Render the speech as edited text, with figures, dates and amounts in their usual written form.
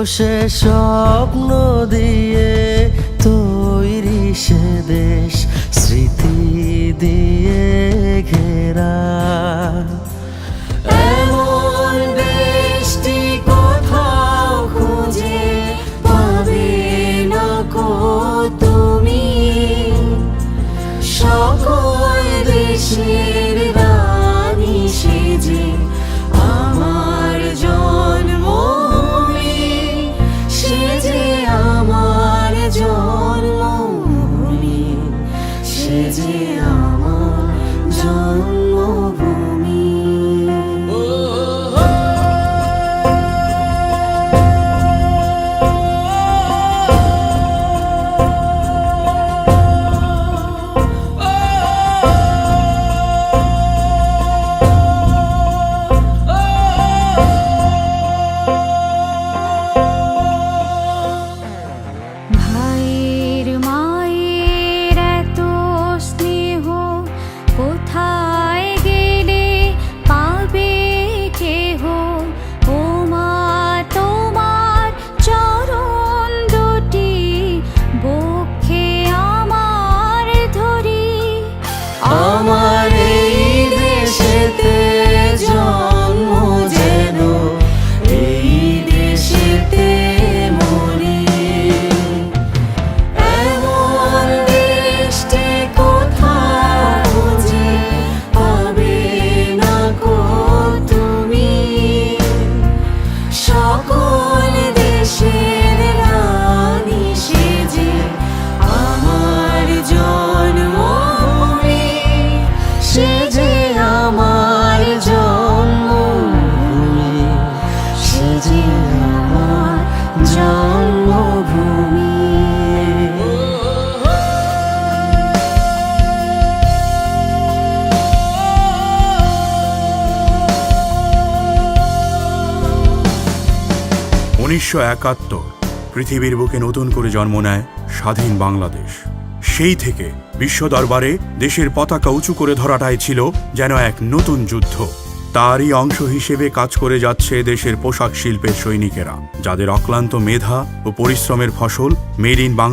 সে স্বপ্ন দিয়ে তৈরি সে দেশ, স্মৃতি দিয়ে ঘেরা। এমন দেশটি কোথাও খুঁজে পাবে না কো তুমি, সকল দেশের রানী সেজে আমার জন্মভূমি, সেজে আমার জন্মভূমি, সেজে আমার জন্মভূমি। ভাইয়ের মায়ের এত স্নেহ কোথায় গেলে পাবে কেহ, ও মা তোমার চরণ দুটি বক্ষে আমার ধরি। আমার এই দেশেতে জন্ম যেন এই দেশেতে মরি, এমন দেশটি কোথাও খুঁজে পাবে না কো তুমি, সকল দেশের রানী সেজে আমার জন্মভূমি, সেজে আমার জন্মভূমি, সেজে আমার জন্মভূমি। পৃথিবীর বুকে নতুন করে জন্ম নেয় স্বাধীন বাংলাদেশ। সেই থেকে বিশ্ব দরবারে দেশের পতাকা উঁচু করে ধরাটাই ছিল যেন এক নতুন যুদ্ধ। তারই অংশ হিসেবে কাজ করে যাচ্ছে দেশের পোশাক শিল্পের সৈনিকেরা, যাদের অক্লান্ত মেধা ও পরিশ্রমের ফসল মেড ইন বাংলা